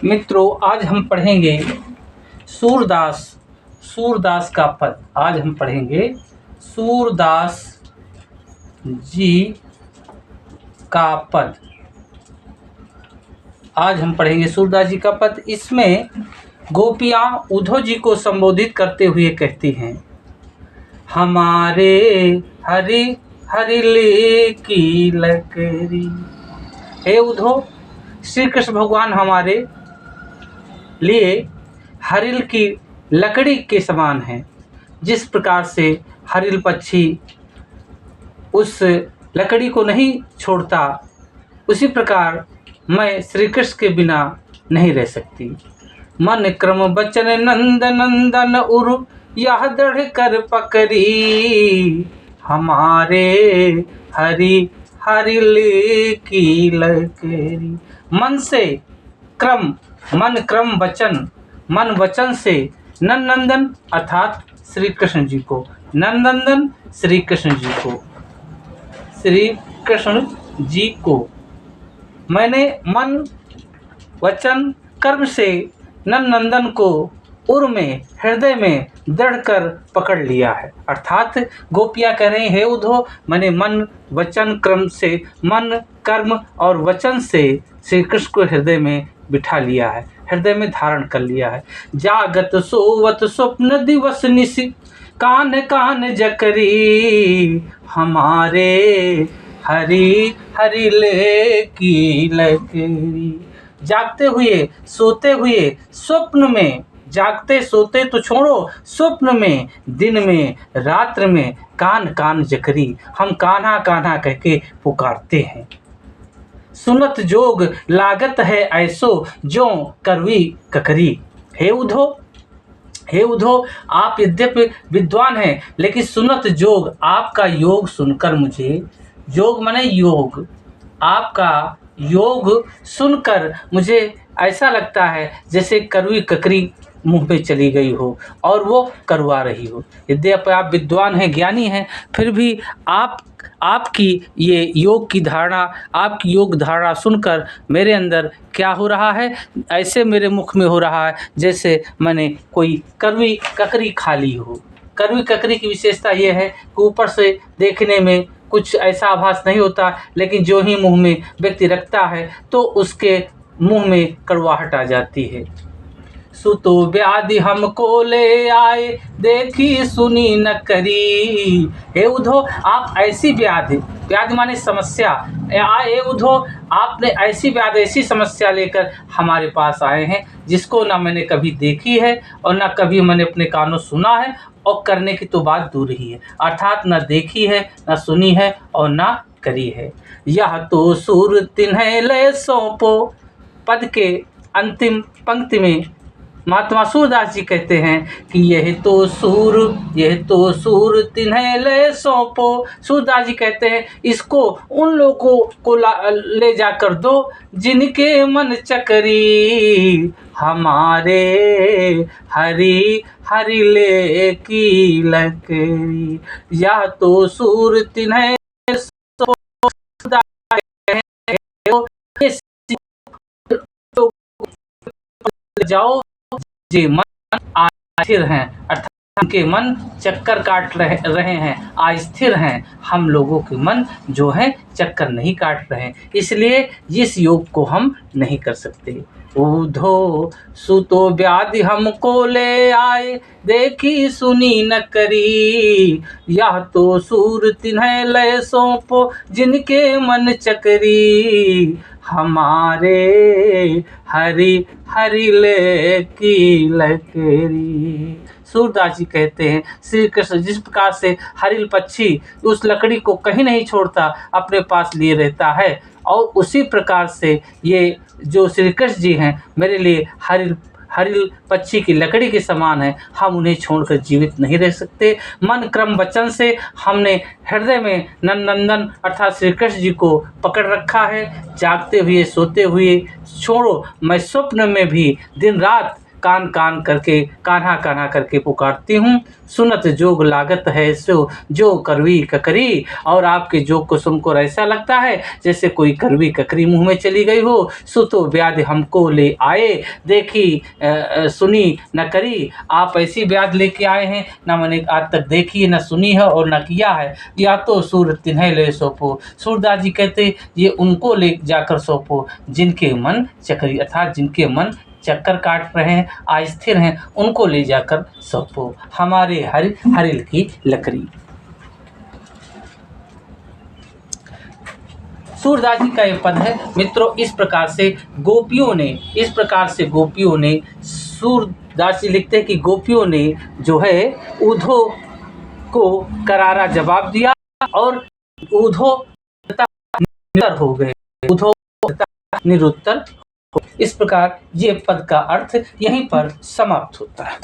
मित्रों, आज हम पढ़ेंगे सूरदास सूरदास का पद। आज हम पढ़ेंगे सूरदास जी का पद। आज हम पढ़ेंगे सूरदास जी का पद। इसमें गोपियाँ उद्धव जी को संबोधित करते हुए कहती हैं, हमारे हरि हरिले की लकड़ी। हे उद्धव, श्री कृष्ण भगवान हमारे लिए हरिल की लकड़ी के समान हैं। जिस प्रकार से हरिल पक्षी उस लकड़ी को नहीं छोड़ता, उसी प्रकार मैं श्री कृष्ण के बिना नहीं रह सकती। मन क्रम बचन नंद नंदन उर यह दृढ़ कर पकड़ी, हमारे हरि हरिल की लकड़ी। मन क्रम वचन, मन वचन से नंदनंदन अर्थात श्री कृष्ण जी को, नंदनंदन श्री कृष्ण जी को मैंने मन वचन कर्म से नंदनंदन को उर में, हृदय में दृढ़ कर पकड़ लिया है। अर्थात गोपियाँ कह रही, हे उद्धव, मैंने मन वचन क्रम से, मन कर्म और वचन से श्री कृष्ण को हृदय में बिठा लिया है, हृदय में धारण कर लिया है। जागत सोवत स्वप्न दिवस निशि कान कान जकरी, हमारे हरि हरिले की लकड़ी। जागते हुए, सोते हुए, स्वप्न में, जागते सोते तो छोड़ो, स्वप्न में, दिन में, रात्र में कान कान जकरी, हम कान्हा कान्हा कह के पुकारते हैं। सुनत जोग लागत है ऐसो जो करवी ककरी। हे उद्धव, आप यद्यपि विद्वान हैं, लेकिन सुनत जोग, आपका योग सुनकर मुझे, योग माने योग, आपका योग सुनकर मुझे ऐसा लगता है जैसे कड़वी ककरी मुंह पे चली गई हो और वो करवा रही हो। यद्यपि आप विद्वान हैं, ज्ञानी हैं, फिर भी आपकी ये योग की धारणा, आपकी योग धारणा सुनकर मेरे अंदर क्या हो रहा है, ऐसे मेरे मुख में हो रहा है जैसे मैंने कोई कड़वी ककरी खा ली हो। कड़वी ककरी की विशेषता ये है कि ऊपर से देखने में कुछ ऐसा आभास नहीं होता, लेकिन जो ही मुंह में व्यक्ति रखता है तो उसके मुंह में कड़वाहट आ जाती है। सुतो व्याधि हमको ले आए, देखी सुनी न करी। हे उद्धव, आप ऐसी व्याधि माने समस्या, हे उद्धव, आपने ऐसी व्याधि, ऐसी समस्या लेकर हमारे पास आए हैं जिसको ना मैंने कभी देखी है और ना कभी मैंने अपने कानों सुना है, और करने की तो बात दूर ही है। अर्थात न देखी है, न सुनी है और ना करी है। यह तो सुर तिन्हे ले सौंपो, पद के अंतिम पंक्ति में महात्मा सूरदास जी कहते हैं कि यह तो सूर तिन्हे ले सौंपो। सूरदास जी कहते हैं इसको उन लोगों को ले जाकर दो जिनके मन चकरी, हमारे हरि हरिले की लकड़ी। यह तो सूर तिन्हे जाओ जे मन अस्थिर हैं, अर्थात उनके मन चक्कर काट रहे हैं, अस्थिर हैं। हम लोगों के मन जो है चक्कर नहीं काट रहे हैं, इसलिए इस योग को हम नहीं कर सकते। उद्धव सुतो व्याधि हमको ले आए, देखी सुनी न करी। यह तो सूर तिन्हे ले सौंपो, जिनके मन चकरी, हमारे हरि हरिले की लकड़ी। सूरदास जी कहते हैं श्री कृष्ण जिस प्रकार से हरिल पक्षी उस लकड़ी को कहीं नहीं छोड़ता, अपने पास लिए रहता है, और उसी प्रकार से ये जो श्री कृष्ण जी हैं मेरे लिए हरिल पक्षी की लकड़ी के समान है। हम उन्हें छोड़कर जीवित नहीं रह सकते। मन क्रम वचन से हमने हृदय में नंदनंदन अर्थात श्री कृष्ण जी को पकड़ रखा है। जागते हुए, सोते हुए, छोड़ो मैं स्वप्न में भी, दिन रात कान कान करके कान्हा कान्हा करके पुकारती हूँ। सुनत जोग लागत है सो जो करवी ककरी। और आपके जोग को सुनकर ऐसा लगता है जैसे कोई करवी ककरी मुंह में चली गई हो। सुतो व्याध हमको ले आए देखी सुनी न करी। आप ऐसी व्याध लेके आए हैं ना मैंने आज तक देखी न सुनी है और न किया है। या तो सूर तिन्हें ले सौंपो। सूरदास जी कहते ये उनको ले जाकर सौंपो जिनके मन चक्री अर्थात जिनके मन चक्कर काट रहे हैं, अस्थिर हैं, उनको ले जाकर सौंपो हमारे हरिल की लकड़ी। सूरदास जी का ये पद है मित्रों। इस प्रकार से गोपियों ने सूरदास जी लिखते हैं कि गोपियों ने जो है उद्धव को करारा जवाब दिया और उद्धव निरुत्तर हो गए। निरुत्तर। इस प्रकार ये पद का अर्थ यहीं पर समाप्त होता है।